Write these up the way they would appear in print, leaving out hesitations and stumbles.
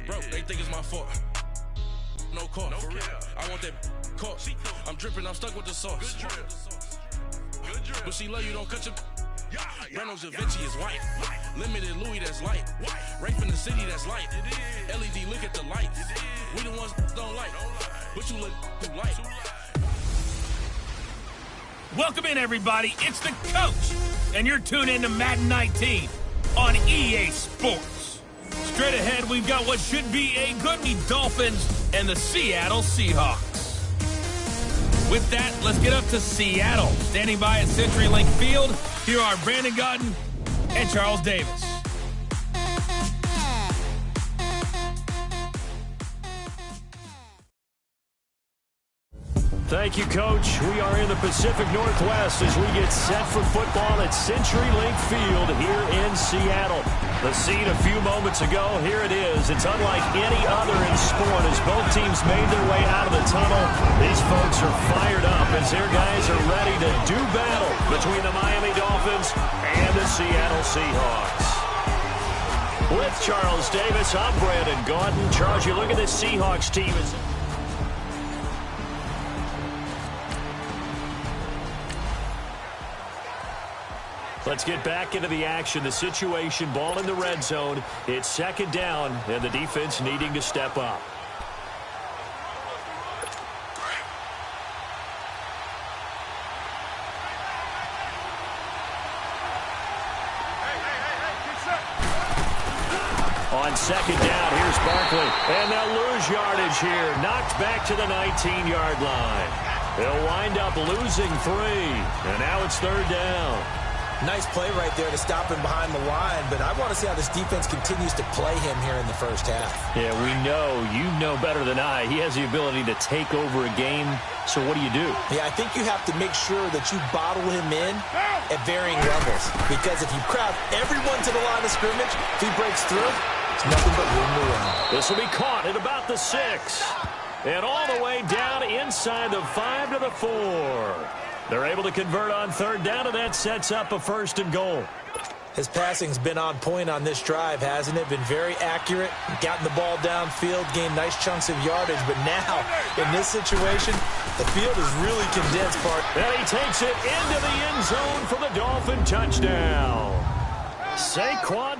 Bro, they think it's my fault. No call, for real. I want that caught. I'm dripping, I'm stuck with the sauce. Good drip. But she love you, don't cut your... Reynolds Da Vinci is white. Limited Louis, that's light. Rape in the city, that's light. LED, look at the lights. We the ones don't like. But you look too light. Welcome in, everybody. It's the coach, and you're tuned in to Madden 19 on EA Sports. Straight ahead, we've got what should be a goodie Dolphins and the Seattle Seahawks. With that, let's get up to Seattle. Standing by at CenturyLink Field, here are Brandon Gaudin and Charles Davis. Thank you, Coach. We are in the Pacific Northwest as we get set for football at CenturyLink Field here in Seattle. The scene a few moments ago, here it is. It's unlike any other in sport as both teams made their way out of the tunnel. These folks are fired up as their guys are ready to do battle between the Miami Dolphins and the Seattle Seahawks. With Charles Davis, I'm Brandon Gaudin. Charles, you look at this Seahawks team. Let's get back into the action. The situation, ball in the red zone. It's second down, and the defense needing to step up. On second down, here's Barkley. And they'll lose yardage here. Knocked back to the 19-yard line. They'll wind up losing 3. And now it's third down. Nice play right there to stop him behind the line, but I want to see how this defense continues to play him here in the first half. Yeah, we know, you know better than I, he has the ability to take over a game, so what do you do? Yeah, I think you have to make sure that you bottle him in at varying levels, because if you crowd everyone to the line of scrimmage, if he breaks through, it's nothing but room to run. This will be caught at about the 6, and all the way down inside the 5 to the 4. They're able to convert on third down, and that sets up a 1st and goal. His passing's been on point on this drive, hasn't it? Been very accurate, gotten the ball downfield, gained nice chunks of yardage. But now, in this situation, the field is really condensed, Bart. And he takes it into the end zone for the Dolphin touchdown. Saquon.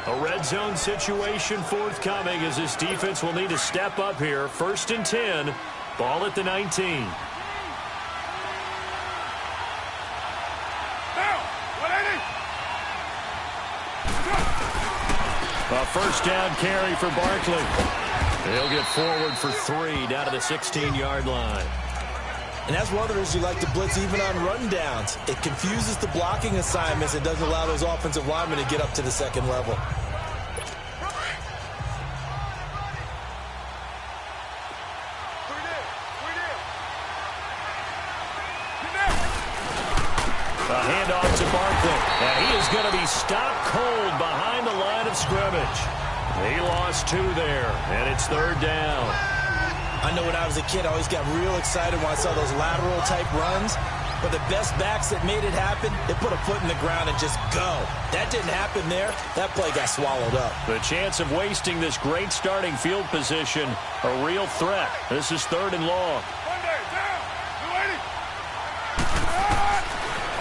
A red zone situation forthcoming as this defense will need to step up here. 1st and 10. Ball at the 19. A 1st down carry for Barkley. He'll get forward for 3 down to the 16-yard line. And that's one of the reasons you like to blitz even on rundowns. It confuses the blocking assignments. It doesn't allow those offensive linemen to get up to the second level. A handoff to Barkley. And he is going to be stopped cold behind the line of scrimmage. He lost 2 there, and it's third down. I know when I was a kid, I always got real excited when I saw those lateral-type runs. But the best backs that made it happen, they put a foot in the ground and just go. That didn't happen there. That play got swallowed up. The chance of wasting this great starting field position, a real threat. This is 3rd and long.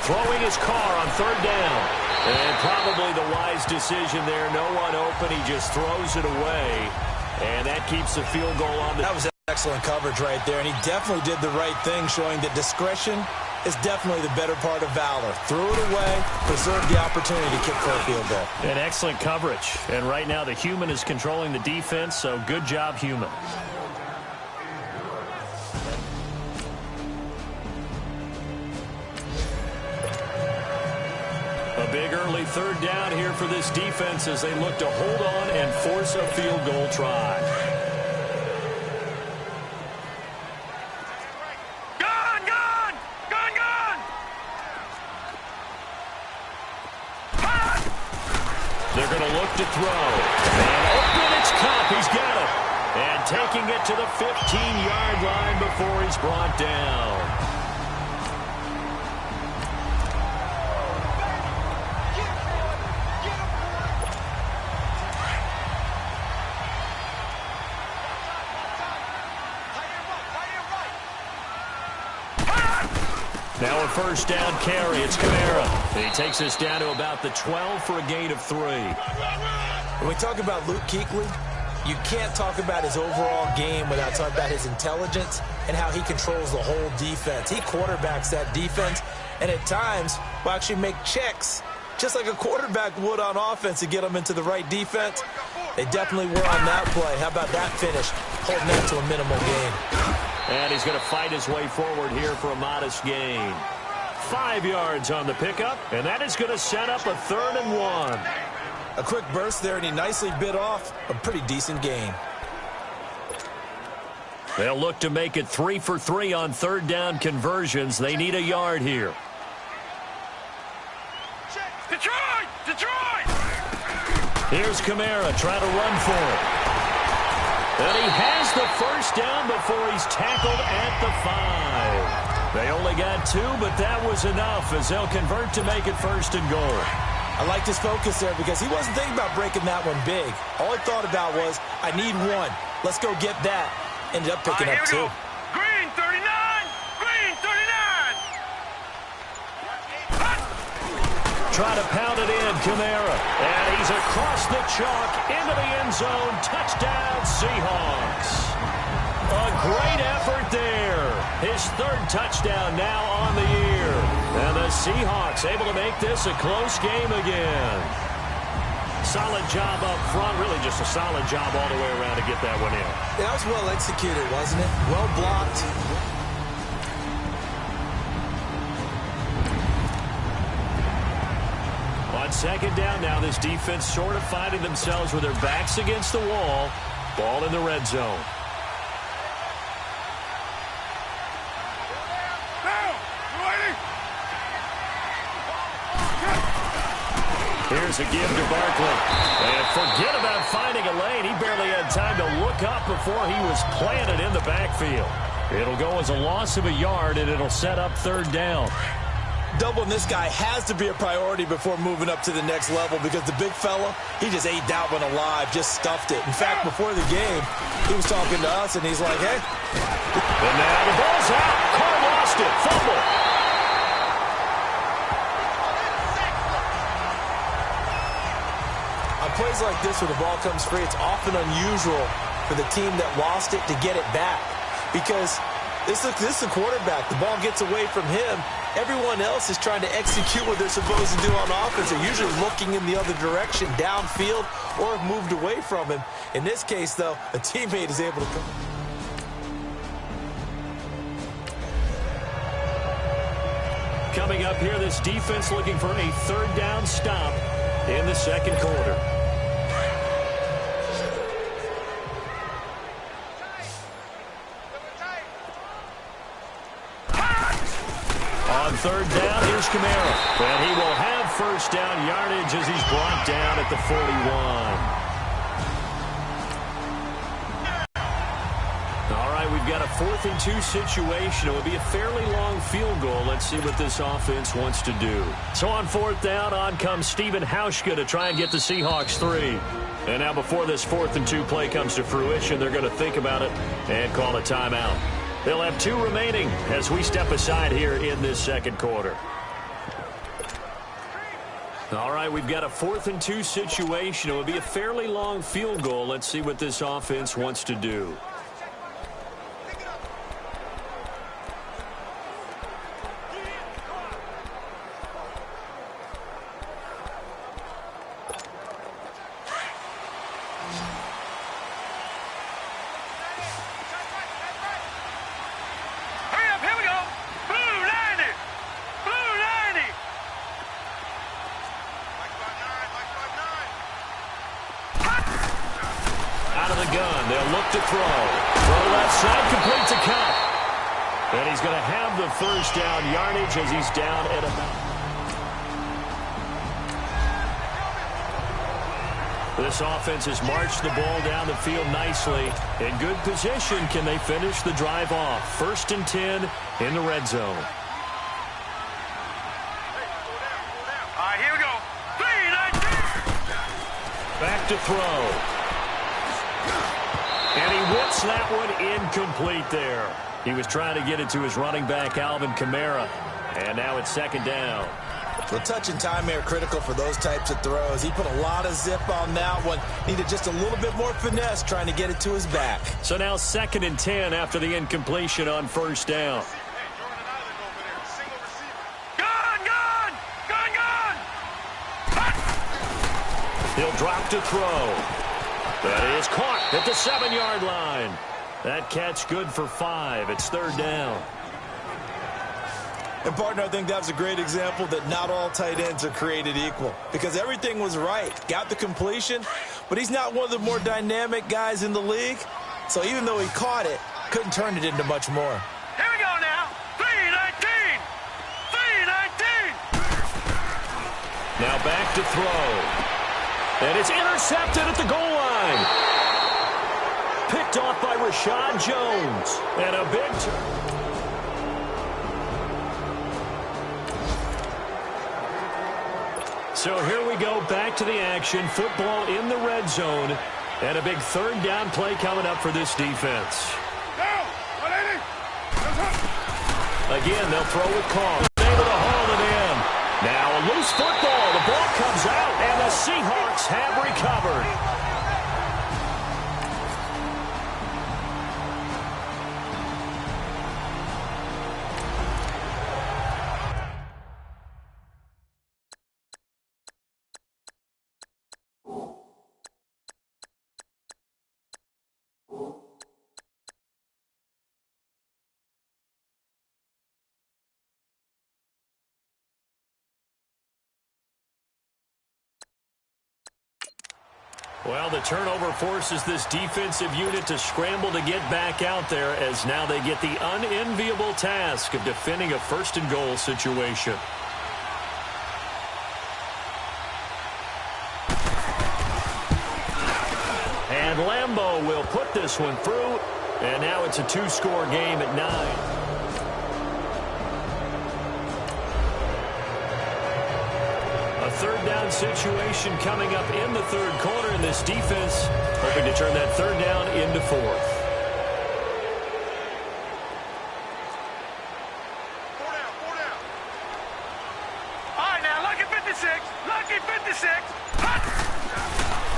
Throwing his car on third down. And probably the wise decision there. No one open. He just throws it away. And that keeps the field goal on. That was excellent coverage right there. And he definitely did the right thing, showing that discretion is definitely the better part of valor. Threw it away, preserved the opportunity to kick for a field goal. And excellent coverage. And right now the human is controlling the defense, so good job, human. A big early third down here for this defense as they look to hold on and force a field goal try. They're going to look to throw. And open, it's Cup. He's got it. And taking it to the 15-yard line before he's brought down. Now a first down carry. It's Kamara. And he takes us down to about the 12 for a gain of 3. When we talk about Luke Kuechly, you can't talk about his overall game without talking about his intelligence and how he controls the whole defense. He quarterbacks that defense, and at times will actually make checks, just like a quarterback would on offense, to get them into the right defense. They definitely were on that play. How about that finish? Holding that to a minimal gain. And he's going to fight his way forward here for a modest gain. 5 yards on the pickup, and that is going to set up a 3rd and 1. A quick burst there, and he nicely bit off a pretty decent gain. They'll look to make it 3 for 3 on 3rd down conversions. They need a yard here. Detroit! Detroit! Here's Kamara trying to run for it. And he has the first down before he's tackled at the 5. They only got 2, but that was enough as they'll convert to make it 1st and goal. I liked his focus there because he wasn't thinking about breaking that one big. All he thought about was, I need 1. Let's go get that. Ended up picking up 2. Green 39! Green 39! Try to pound it in, Kamara. And he's across the chalk into the end zone. Touchdown, Seahawks. A great effort there. His 3rd touchdown now on the year. And the Seahawks able to make this a close game again. Solid job up front. Really just a solid job all the way around to get that one in. That was well executed, wasn't it? Well blocked. On 2nd down now, this defense sort of finding themselves with their backs against the wall. Ball in the red zone. Here's a give to Barkley. And forget about finding a lane. He barely had time to look up before he was planted in the backfield. It'll go as a loss of a yard, and it'll set up 3rd down. Doubling this guy has to be a priority before moving up to the next level because the big fella, he just ate that one alive, just stuffed it. In fact, before the game, he was talking to us, and he's like, hey. And now the ball's out. Carr lost it. Fumble. On plays like this where the ball comes free, it's often unusual for the team that lost it to get it back because this is the quarterback. The ball gets away from him. Everyone else is trying to execute what they're supposed to do on offense. They're usually looking in the other direction, downfield, or have moved away from him. In this case, though, a teammate is able to come. Coming up here, this defense looking for a 3rd down stop in the 2nd quarter. On 3rd down, here's Kamara. And he will have 1st down yardage as he's brought down at the 41. All right, we've got a 4th and 2 situation. It will be a fairly long field goal. Let's see what this offense wants to do. So on 4th down, on comes Steven Hauschka to try and get the Seahawks 3. And now before this 4th and 2 play comes to fruition, they're going to think about it and call a timeout. They'll have 2 remaining as we step aside here in this 2nd quarter. All right, we've got a 4th and 2 situation. It will be a fairly long field goal. Let's see what this offense wants to do. To throw left side, completes a cut. And he's going to have the 1st down yardage as he's down at about. This offense has marched the ball down the field nicely. In good position, can they finish the drive off? 1st and 10 in the red zone. All right, here we go. 3, 19. Back to throw. And he whips that one incomplete there. He was trying to get it to his running back, Alvin Kamara. And now it's second down. The touch and time here critical for those types of throws. He put a lot of zip on that one. Needed just a little bit more finesse trying to get it to his back. So now 2nd and 10 after the incompletion on first down. He'll drop to throw. That is caught at the 7-yard line. That catch good for 5. It's 3rd down. And, partner, I think that's a great example that not all tight ends are created equal, because everything was right. Got the completion, but he's not one of the more dynamic guys in the league. So even though he caught it, couldn't turn it into much more. Here we go now. 3-19. 3-19. Now back to throw. And it's intercepted at the goal line. Picked off by Rashad Jones. And a big So here we go, back to the action. Football in the red zone. And a big 3rd down play coming up for this defense. Again, they'll throw with Carr. Able to haul it in. Now a loose football. The ball comes out, and the Seahawks have recovered. Well, the turnover forces this defensive unit to scramble to get back out there, as now they get the unenviable task of defending a 1st and goal situation. And Lambeau will put this one through, and now it's a 2-score game at 9. A 3rd down situation coming up in the 3rd quarter, and this defense hoping to turn that 3rd down into 4th. 4 down. All right, now, lucky 56. Lucky 56.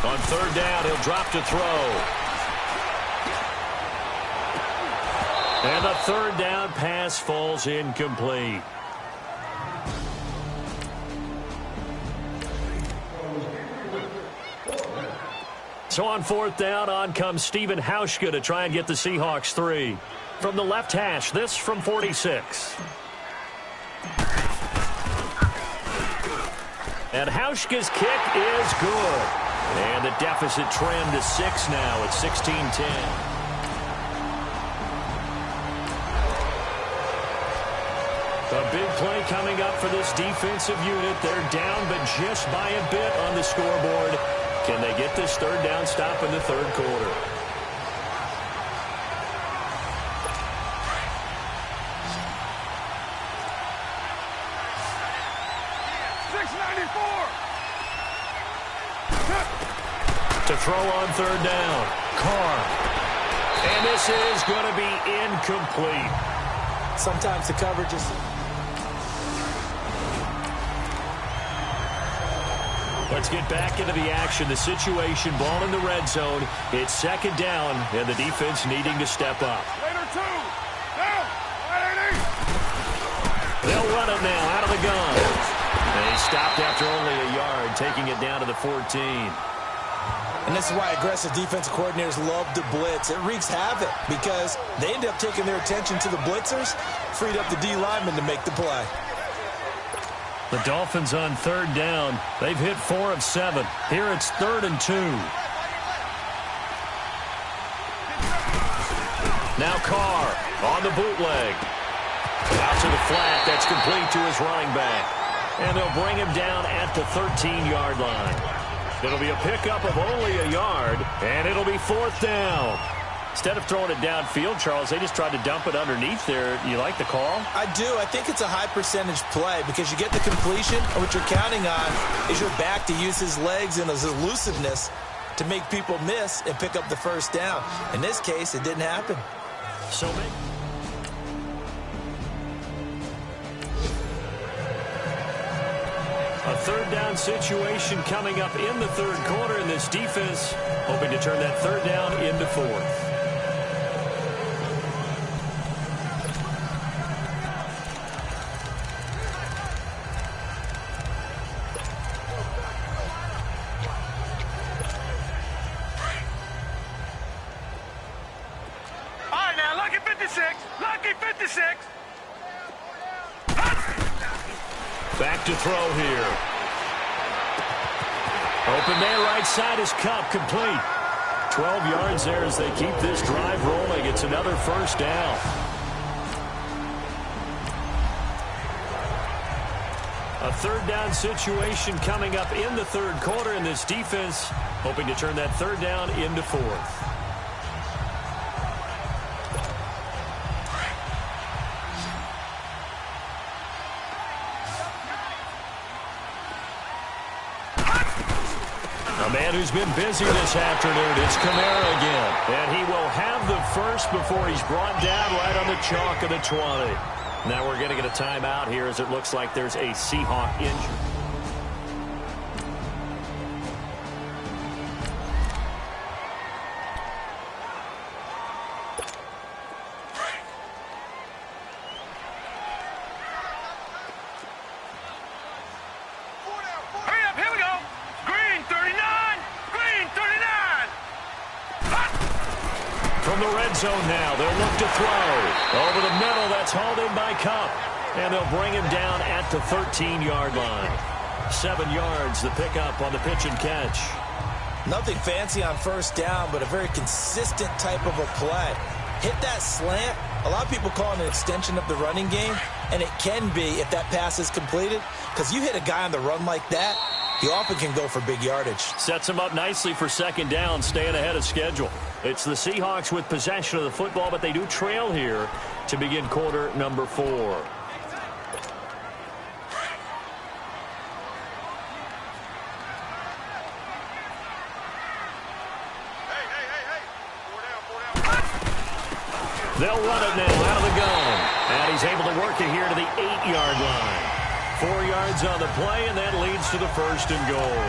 On 3rd down, he'll drop to throw. And the 3rd down pass falls incomplete. So on 4th down, on comes Stephen Hauschka to try and get the Seahawks 3. From the left hash, this from 46. And Hauschka's kick is good. And the deficit trimmed to 6 now at 16-10. A big play coming up for this defensive unit. They're down, but just by a bit on the scoreboard. Can they get this 3rd down stop in the 3rd quarter? To throw on 3rd down. Carr. And this is going to be incomplete. Sometimes the coverage is... Let's get back into the action. The situation, ball in the red zone. It's 2nd down, and the defense needing to step up. They'll run it now out of the gun. And he stopped after only a yard, taking it down to the 14. And this is why aggressive defensive coordinators love to blitz. It wreaks havoc because they end up taking their attention to the blitzers, freed up the D linemen to make the play. The Dolphins on 3rd down. They've hit 4 of 7. Here it's 3rd and 2. Now Carr on the bootleg. Out to the flat. That's complete to his running back. And they'll bring him down at the 13-yard line. It'll be a pickup of only a yard, and it'll be 4th down. Instead of throwing it downfield, Charles, they just tried to dump it underneath there. You like the call? I do. I think it's a high-percentage play because you get the completion, and what you're counting on is your back to use his legs and his elusiveness to make people miss and pick up the 1st down. In this case, it didn't happen. So A third down situation coming up in the third quarter, and this defense hoping to turn that third down into fourth. Back to throw here. Open man right side is Cup, complete. 12 yards there as they keep this drive rolling. It's another first down. A third down situation coming up in the third quarter, and this defense hoping to turn that third down into fourth. A man who's been busy this afternoon, it's Kamara again. And he will have the first before he's brought down right on the chalk of the 20. Now we're going to get a timeout here as it looks like there's a Seahawk injury. Zone now. They'll look to throw. Over the middle, that's hauled in by Cup. And they'll bring him down at the 13-yard line. 7 yards, the pickup on the pitch and catch. Nothing fancy on first down, but a very consistent type of a play. Hit that slant. A lot of people call it an extension of the running game, and it can be if that pass is completed, because you hit a guy on the run like that, he often can go for big yardage. Sets him up nicely for second down, staying ahead of schedule. It's the Seahawks with possession of the football, but they do trail here to begin quarter number 4. They'll run it now out of the gun. And he's able to work it here to the 8-yard line. 4 yards on the play, and that leads to the first and goal.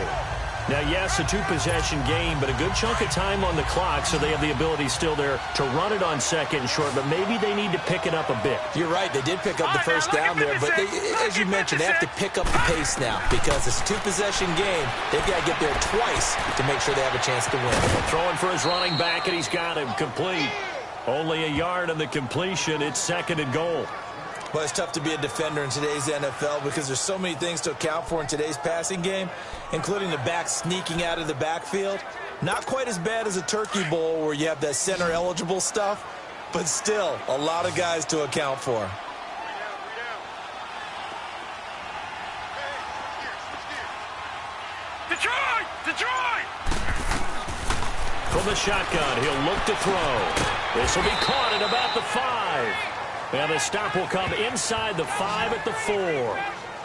Now, yes, a 2-possession game, but a good chunk of time on the clock, so they have the ability still there to run it on second and short, but maybe they need to pick it up a bit. You're right. They did pick up the first down there, but they, as you mentioned, they have to pick up the pace now because it's a 2-possession game. They've got to get there twice to make sure they have a chance to win. Throwing for his running back, and he's got him complete. Only a yard on the completion. It's second and goal. Well, it's tough to be a defender in today's NFL because there's so many things to account for in today's passing game, including the back sneaking out of the backfield. Not quite as bad as a turkey bowl where you have that center-eligible stuff, but still a lot of guys to account for. Detroit! Detroit! From the shotgun, he'll look to throw. This will be caught at about the 5. And the stop will come inside the 5 at the 4.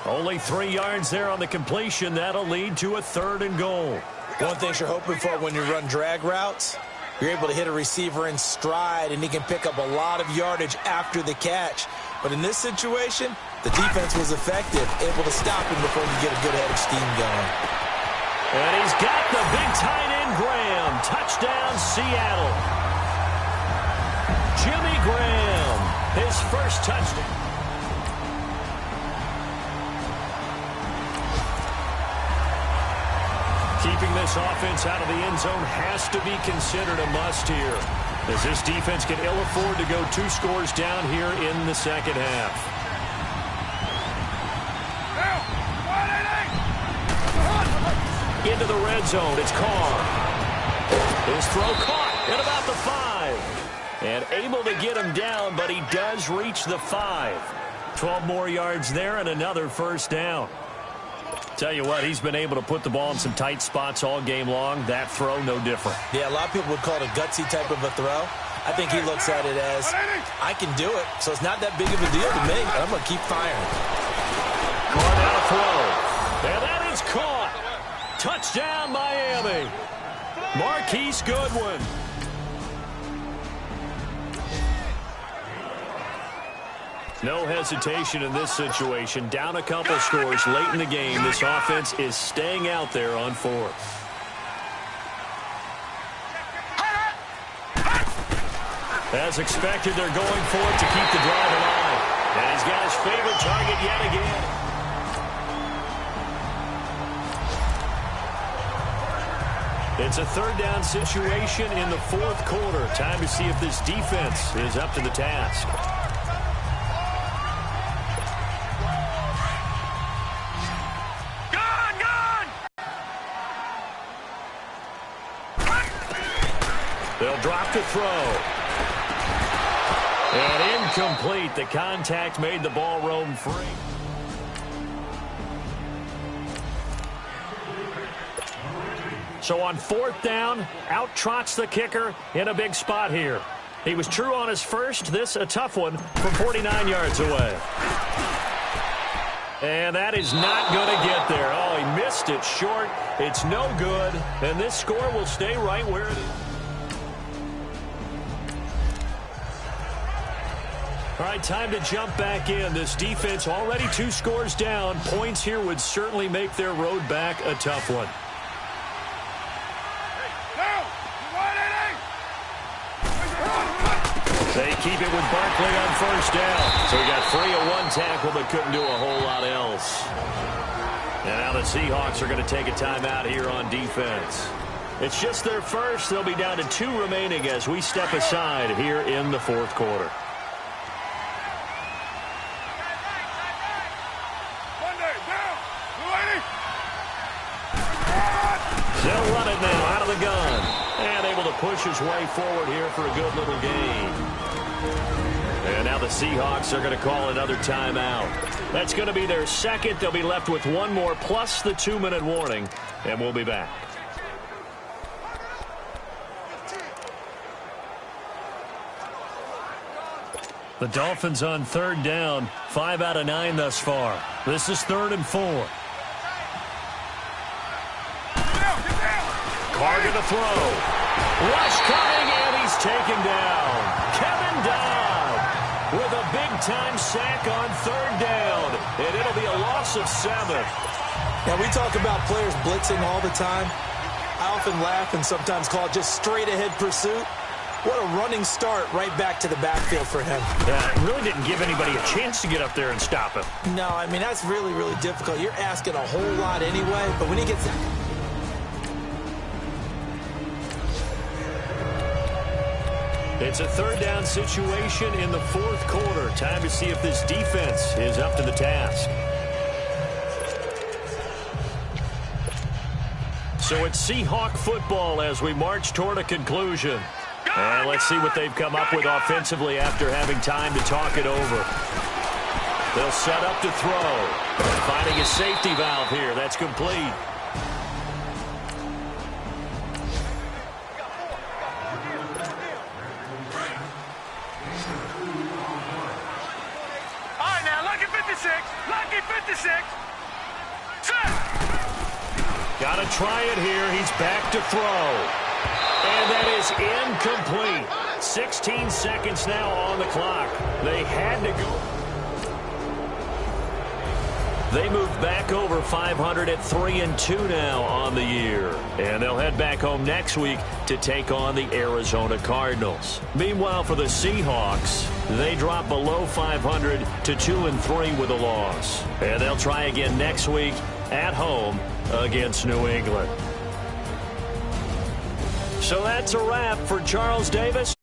Only 3 yards there on the completion. That'll lead to a third and goal. One thing you're hoping for when you run drag routes, you're able to hit a receiver in stride, and he can pick up a lot of yardage after the catch. But in this situation, the defense was effective, able to stop him before you get a good head of steam going. And he's got the big tight end, Graham. Touchdown, Seattle. Jimmy Graham, his first touchdown. Keeping this offense out of the end zone has to be considered a must here, as this defense can ill afford to go 2 scores down here in the second half. Into the red zone, it's Carr. His throw caught at about the 5. And able to get him down, but he does reach the 5. 12 more yards there and another first down. Tell you what, he's been able to put the ball in some tight spots all game long. That throw, no different. Yeah, a lot of people would call it a gutsy type of a throw. I think he looks at it as, I can do it, so it's not that big of a deal to me. I'm going to keep firing. Carr down a throw. And that is caught. Touchdown, Miami. Marquise Goodwin. No hesitation in this situation. Down a couple scores late in the game. This offense is staying out there on fourth. As expected, they're going for it to keep the drive alive. And he's got his favorite target yet again. It's a third down situation in the fourth quarter. Time to see if this defense is up to the task. They'll drop to throw. And incomplete. The contact made the ball roam free. So on fourth down, out trots the kicker in a big spot here. He was true on his first. This a tough one from 49 yards away. And that is not going to get there. Oh, he missed it short. It's no good. And this score will stay right where it is. All right, time to jump back in. This defense already 2 scores down. Points here would certainly make their road back a tough one. They keep it with Barkley on first down. So he got free of one tackle but couldn't do a whole lot else. And now the Seahawks are going to take a timeout here on defense. It's just their first. They'll be down to 2 remaining as we step aside here in the fourth quarter. They'll run it now out of the gun. And able to push his way forward here for a good little gain. And now the Seahawks are going to call another timeout. That's going to be their second. They'll be left with 1 more plus the 2-minute warning. And we'll be back. The Dolphins on third down. 5 out of 9 thus far. This is 3rd and 4. Carter to throw. Rush coming, and he's taken down. Kevin Dodd with a big-time sack on third down, and it'll be a loss of 7. Yeah, we talk about players blitzing all the time. I often laugh and sometimes call it just straight-ahead pursuit. What a running start right back to the backfield for him. Yeah, it really didn't give anybody a chance to get up there and stop him. No, I mean, that's really, really difficult. You're asking a whole lot anyway, but when he gets... It's a third down situation in the fourth quarter. Time to see if this defense is up to the task. So it's Seahawk football as we march toward a conclusion. And let's see what they've come up with offensively after having time to talk it over. They'll set up to throw. Finding a safety valve here. That's complete. Lucky 56. Got to try it here. He's back to throw. And that is incomplete. 16 seconds now on the clock. They had to go. They moved back over 500 at 3-2 now on the year. And they'll head back home next week to take on the Arizona Cardinals. Meanwhile, for the Seahawks, they drop below 500 to 2-3 with a loss. And they'll try again next week at home against New England. So that's a wrap for Charles Davis.